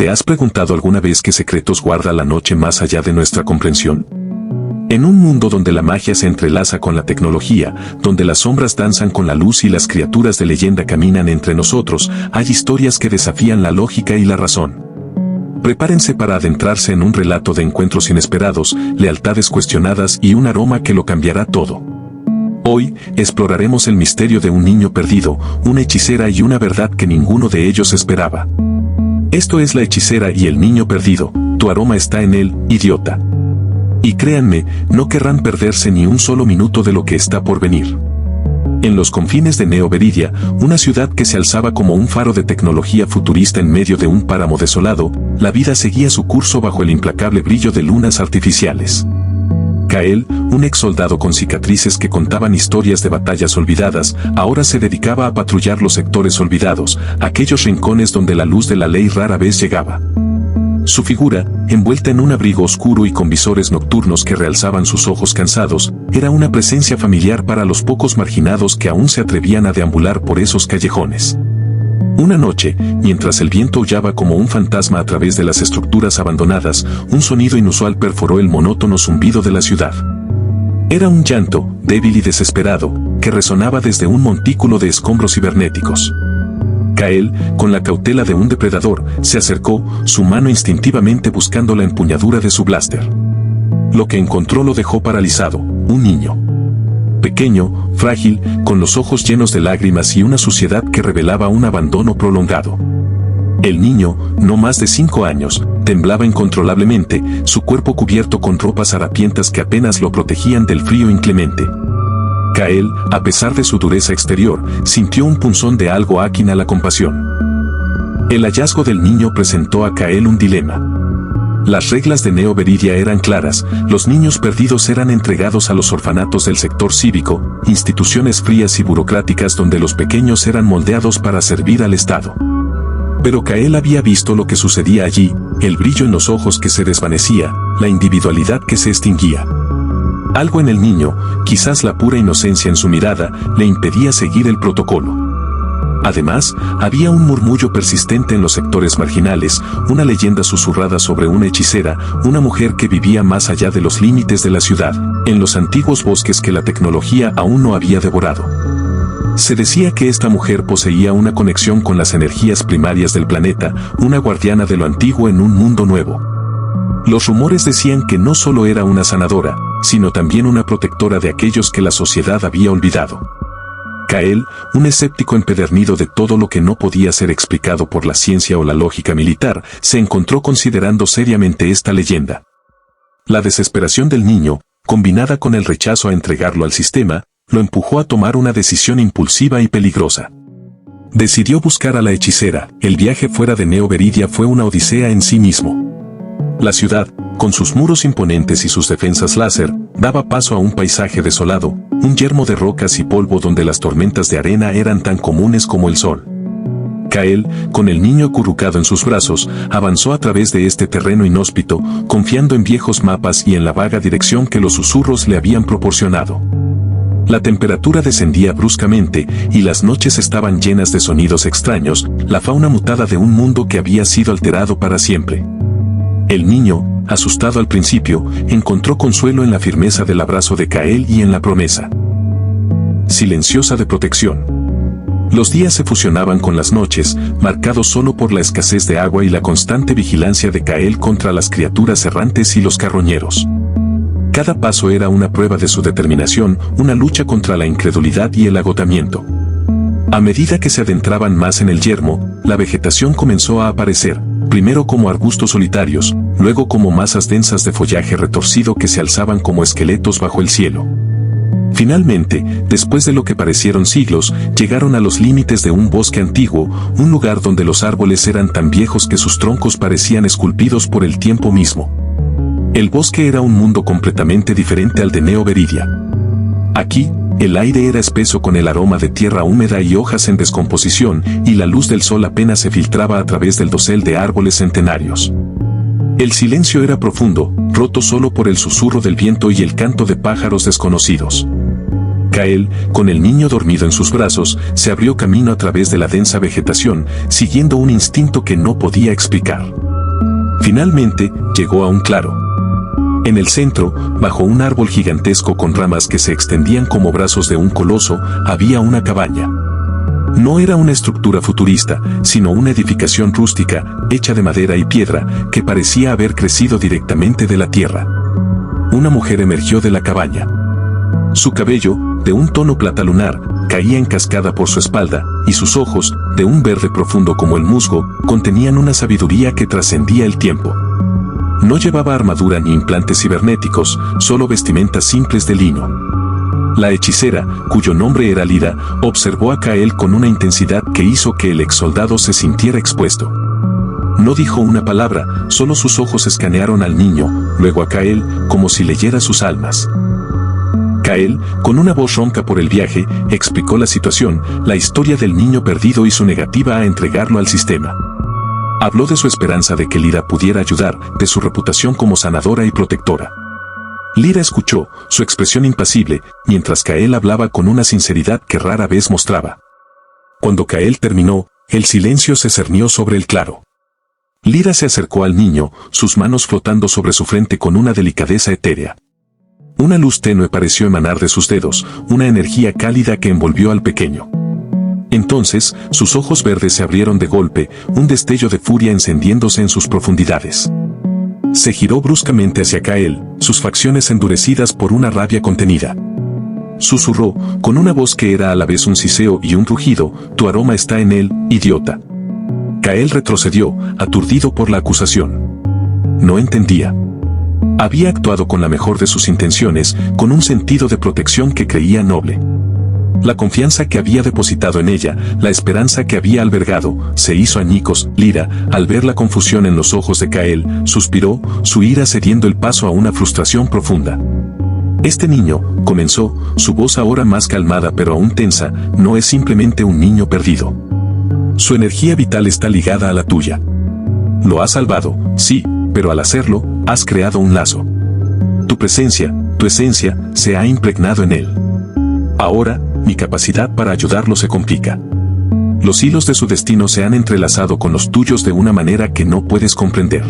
¿te has preguntado alguna vez qué secretos guarda la noche más allá de nuestra comprensión? En un mundo donde la magia se entrelaza con la tecnología, donde las sombras danzan con la luz y las criaturas de leyenda caminan entre nosotros, hay historias que desafían la lógica y la razón. Prepárense para adentrarse en un relato de encuentros inesperados, lealtades cuestionadas y un aroma que lo cambiará todo. Hoy, exploraremos el misterio de un niño perdido, una hechicera y una verdad que ninguno de ellos esperaba. Esto es La hechicera y el niño perdido, tu aroma está en él, idiota. Y créanme, no querrán perderse ni un solo minuto de lo que está por venir. En los confines de Neo Veridia, una ciudad que se alzaba como un faro de tecnología futurista en medio de un páramo desolado, la vida seguía su curso bajo el implacable brillo de lunas artificiales. Kael, un ex soldado con cicatrices que contaban historias de batallas olvidadas, ahora se dedicaba a patrullar los sectores olvidados, aquellos rincones donde la luz de la ley rara vez llegaba. Su figura, envuelta en un abrigo oscuro y con visores nocturnos que realzaban sus ojos cansados, era una presencia familiar para los pocos marginados que aún se atrevían a deambular por esos callejones. Una noche, mientras el viento aullaba como un fantasma a través de las estructuras abandonadas, un sonido inusual perforó el monótono zumbido de la ciudad. Era un llanto, débil y desesperado, que resonaba desde un montículo de escombros cibernéticos. Kael, con la cautela de un depredador, se acercó, su mano instintivamente buscando la empuñadura de su blaster. Lo que encontró lo dejó paralizado, un niño. Pequeño, frágil, con los ojos llenos de lágrimas y una suciedad que revelaba un abandono prolongado. El niño, no más de 5 años, temblaba incontrolablemente, su cuerpo cubierto con ropas harapientas que apenas lo protegían del frío inclemente. Kael, a pesar de su dureza exterior, sintió un punzón de algo akin a la compasión. El hallazgo del niño presentó a Kael un dilema. Las reglas de Neo Veridia eran claras, los niños perdidos eran entregados a los orfanatos del sector cívico, instituciones frías y burocráticas donde los pequeños eran moldeados para servir al Estado. Pero Kael había visto lo que sucedía allí, el brillo en los ojos que se desvanecía, la individualidad que se extinguía. Algo en el niño, quizás la pura inocencia en su mirada, le impedía seguir el protocolo. Además, había un murmullo persistente en los sectores marginales, una leyenda susurrada sobre una hechicera, una mujer que vivía más allá de los límites de la ciudad, en los antiguos bosques que la tecnología aún no había devorado. Se decía que esta mujer poseía una conexión con las energías primarias del planeta, una guardiana de lo antiguo en un mundo nuevo. Los rumores decían que no solo era una sanadora, sino también una protectora de aquellos que la sociedad había olvidado. Kael, un escéptico empedernido de todo lo que no podía ser explicado por la ciencia o la lógica militar, se encontró considerando seriamente esta leyenda. La desesperación del niño, combinada con el rechazo a entregarlo al sistema, lo empujó a tomar una decisión impulsiva y peligrosa. Decidió buscar a la hechicera. El viaje fuera de Neo Veridia fue una odisea en sí mismo. La ciudad, con sus muros imponentes y sus defensas láser, daba paso a un paisaje desolado, un yermo de rocas y polvo donde las tormentas de arena eran tan comunes como el sol. Kael, con el niño acurrucado en sus brazos, avanzó a través de este terreno inhóspito, confiando en viejos mapas y en la vaga dirección que los susurros le habían proporcionado. La temperatura descendía bruscamente y las noches estaban llenas de sonidos extraños, la fauna mutada de un mundo que había sido alterado para siempre. El niño, asustado al principio, encontró consuelo en la firmeza del abrazo de Kael y en la promesa silenciosa de protección. Los días se fusionaban con las noches, marcados solo por la escasez de agua y la constante vigilancia de Kael contra las criaturas errantes y los carroñeros. Cada paso era una prueba de su determinación, una lucha contra la incredulidad y el agotamiento. A medida que se adentraban más en el yermo, la vegetación comenzó a aparecer, primero como arbustos solitarios, luego como masas densas de follaje retorcido que se alzaban como esqueletos bajo el cielo. Finalmente, después de lo que parecieron siglos, llegaron a los límites de un bosque antiguo, un lugar donde los árboles eran tan viejos que sus troncos parecían esculpidos por el tiempo mismo. El bosque era un mundo completamente diferente al de Neo Veridia. Aquí, el aire era espeso con el aroma de tierra húmeda y hojas en descomposición, y la luz del sol apenas se filtraba a través del dosel de árboles centenarios. El silencio era profundo, roto solo por el susurro del viento y el canto de pájaros desconocidos. Kael, con el niño dormido en sus brazos, se abrió camino a través de la densa vegetación, siguiendo un instinto que no podía explicar. Finalmente, llegó a un claro. En el centro, bajo un árbol gigantesco con ramas que se extendían como brazos de un coloso, había una cabaña. No era una estructura futurista, sino una edificación rústica, hecha de madera y piedra, que parecía haber crecido directamente de la tierra. Una mujer emergió de la cabaña. Su cabello, de un tono plata lunar, caía en cascada por su espalda, y sus ojos, de un verde profundo como el musgo, contenían una sabiduría que trascendía el tiempo. No llevaba armadura ni implantes cibernéticos, solo vestimentas simples de lino. La hechicera, cuyo nombre era Lira, observó a Kael con una intensidad que hizo que el exsoldado se sintiera expuesto. No dijo una palabra, solo sus ojos escanearon al niño, luego a Kael, como si leyera sus almas. Kael, con una voz ronca por el viaje, explicó la situación, la historia del niño perdido y su negativa a entregarlo al sistema. Habló de su esperanza de que Lira pudiera ayudar, de su reputación como sanadora y protectora. Lira escuchó, su expresión impasible, mientras Kael hablaba con una sinceridad que rara vez mostraba. Cuando Kael terminó, el silencio se cernió sobre el claro. Lira se acercó al niño, sus manos flotando sobre su frente con una delicadeza etérea. Una luz tenue pareció emanar de sus dedos, una energía cálida que envolvió al pequeño. Entonces, sus ojos verdes se abrieron de golpe, un destello de furia encendiéndose en sus profundidades. Se giró bruscamente hacia Kael, sus facciones endurecidas por una rabia contenida. Susurró, con una voz que era a la vez un siseo y un rugido: «Tu aroma está en él, idiota». Kael retrocedió, aturdido por la acusación. No entendía. Había actuado con la mejor de sus intenciones, con un sentido de protección que creía noble. La confianza que había depositado en ella, la esperanza que había albergado, se hizo añicos. Lira, al ver la confusión en los ojos de Kael, suspiró, su ira cediendo el paso a una frustración profunda. Este niño, comenzó, su voz ahora más calmada pero aún tensa, no es simplemente un niño perdido. Su energía vital está ligada a la tuya. Lo has salvado, sí, pero al hacerlo, has creado un lazo. Tu presencia, tu esencia, se ha impregnado en él. Ahora, mi capacidad para ayudarlo se complica. Los hilos de su destino se han entrelazado con los tuyos de una manera que no puedes comprender.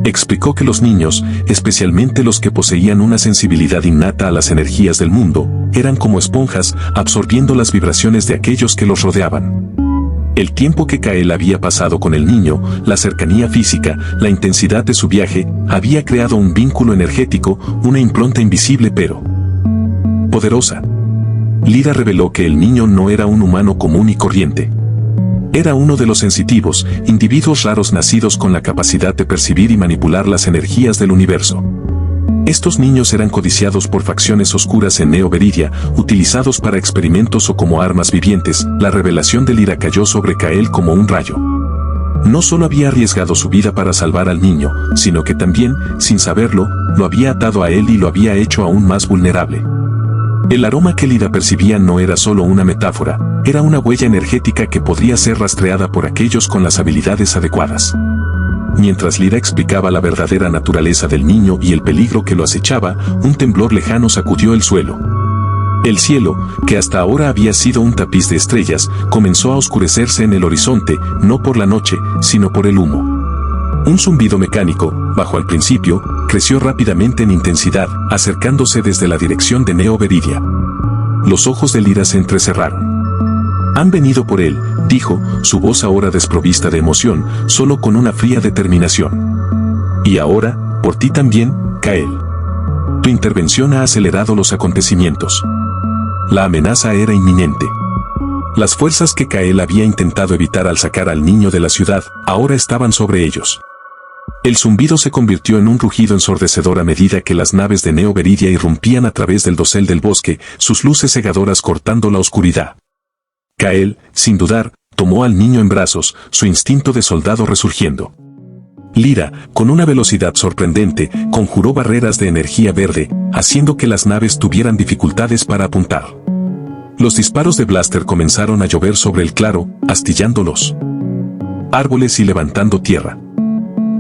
Explicó que los niños, especialmente los que poseían una sensibilidad innata a las energías del mundo, eran como esponjas, absorbiendo las vibraciones de aquellos que los rodeaban. El tiempo que Kael había pasado con el niño, la cercanía física, la intensidad de su viaje, había creado un vínculo energético, una impronta invisible pero poderosa. Lira reveló que el niño no era un humano común y corriente. Era uno de los sensitivos, individuos raros nacidos con la capacidad de percibir y manipular las energías del universo. Estos niños eran codiciados por facciones oscuras en Neo Veridia, utilizados para experimentos o como armas vivientes. La revelación de Lira cayó sobre Kael como un rayo. No solo había arriesgado su vida para salvar al niño, sino que también, sin saberlo, lo había atado a él y lo había hecho aún más vulnerable. El aroma que Lira percibía no era solo una metáfora, era una huella energética que podría ser rastreada por aquellos con las habilidades adecuadas. Mientras Lira explicaba la verdadera naturaleza del niño y el peligro que lo acechaba, un temblor lejano sacudió el suelo. El cielo, que hasta ahora había sido un tapiz de estrellas, comenzó a oscurecerse en el horizonte, no por la noche, sino por el humo. Un zumbido mecánico, bajo al principio, creció rápidamente en intensidad, acercándose desde la dirección de Neo Veridia. Los ojos de Lira se entrecerraron. «Han venido por él», dijo, su voz ahora desprovista de emoción, solo con una fría determinación. «Y ahora, por ti también, Kael. Tu intervención ha acelerado los acontecimientos». La amenaza era inminente. Las fuerzas que Kael había intentado evitar al sacar al niño de la ciudad, ahora estaban sobre ellos. El zumbido se convirtió en un rugido ensordecedor a medida que las naves de Neo Veridia irrumpían a través del dosel del bosque, sus luces cegadoras cortando la oscuridad. Kael, sin dudar, tomó al niño en brazos, su instinto de soldado resurgiendo. Lira, con una velocidad sorprendente, conjuró barreras de energía verde, haciendo que las naves tuvieran dificultades para apuntar. Los disparos de blaster comenzaron a llover sobre el claro, astillando los árboles y levantando tierra.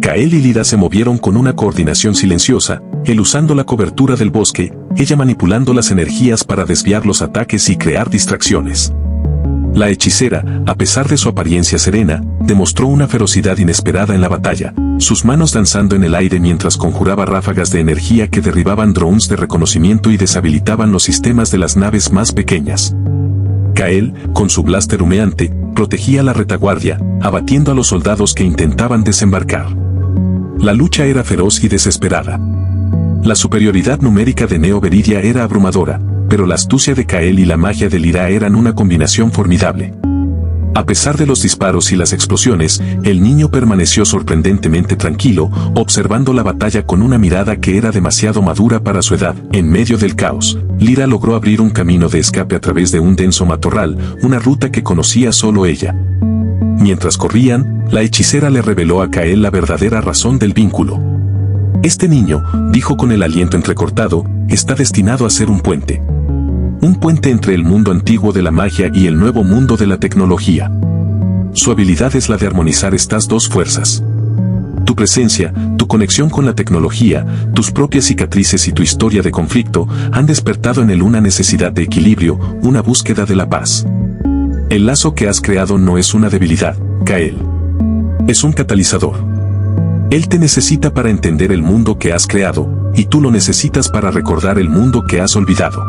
Kael y Lira se movieron con una coordinación silenciosa, él usando la cobertura del bosque, ella manipulando las energías para desviar los ataques y crear distracciones. La hechicera, a pesar de su apariencia serena, demostró una ferocidad inesperada en la batalla, sus manos danzando en el aire mientras conjuraba ráfagas de energía que derribaban drones de reconocimiento y deshabilitaban los sistemas de las naves más pequeñas. Kael, con su blaster humeante, protegía la retaguardia, abatiendo a los soldados que intentaban desembarcar. La lucha era feroz y desesperada. La superioridad numérica de Neo Veridia era abrumadora, pero la astucia de Kael y la magia de Lyra eran una combinación formidable. A pesar de los disparos y las explosiones, el niño permaneció sorprendentemente tranquilo, observando la batalla con una mirada que era demasiado madura para su edad. En medio del caos, Lyra logró abrir un camino de escape a través de un denso matorral, una ruta que conocía solo ella. Mientras corrían, la hechicera le reveló a Kael la verdadera razón del vínculo. Este niño, dijo con el aliento entrecortado, está destinado a ser un puente. Un puente entre el mundo antiguo de la magia y el nuevo mundo de la tecnología. Su habilidad es la de armonizar estas dos fuerzas. Tu presencia, tu conexión con la tecnología, tus propias cicatrices y tu historia de conflicto han despertado en él una necesidad de equilibrio, una búsqueda de la paz. El lazo que has creado no es una debilidad, Kael. Es un catalizador. Él te necesita para entender el mundo que has creado, y tú lo necesitas para recordar el mundo que has olvidado.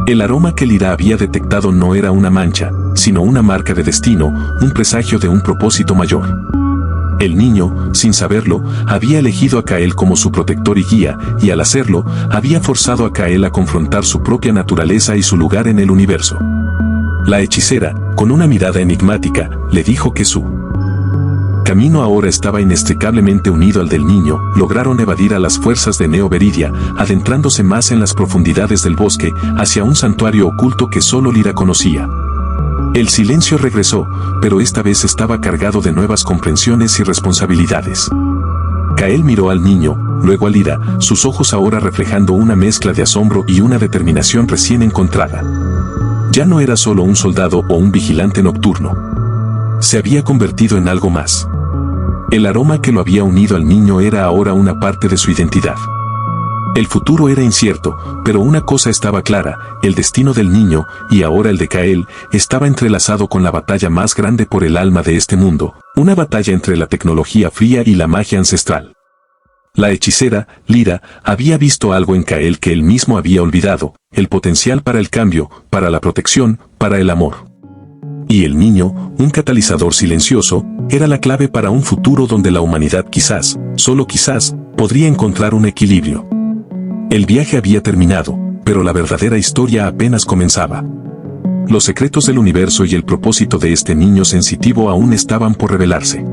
El aroma que Lyra había detectado no era una mancha, sino una marca de destino, un presagio de un propósito mayor. El niño, sin saberlo, había elegido a Kael como su protector y guía, y al hacerlo, había forzado a Kael a confrontar su propia naturaleza y su lugar en el universo. La hechicera, con una mirada enigmática, le dijo que su camino ahora estaba inextricablemente unido al del niño. Lograron evadir a las fuerzas de Neo Veridia, adentrándose más en las profundidades del bosque, hacia un santuario oculto que solo Lyra conocía. El silencio regresó, pero esta vez estaba cargado de nuevas comprensiones y responsabilidades. Kael miró al niño, luego a Lyra, sus ojos ahora reflejando una mezcla de asombro y una determinación recién encontrada. Ya no era solo un soldado o un vigilante nocturno. Se había convertido en algo más. El aroma que lo había unido al niño era ahora una parte de su identidad. El futuro era incierto, pero una cosa estaba clara, el destino del niño, y ahora el de Kael, estaba entrelazado con la batalla más grande por el alma de este mundo, una batalla entre la tecnología fría y la magia ancestral. La hechicera, Lyra, había visto algo en Kael que él mismo había olvidado, el potencial para el cambio, para la protección, para el amor. Y el niño, un catalizador silencioso, era la clave para un futuro donde la humanidad quizás, solo quizás, podría encontrar un equilibrio. El viaje había terminado, pero la verdadera historia apenas comenzaba. Los secretos del universo y el propósito de este niño sensitivo aún estaban por revelarse.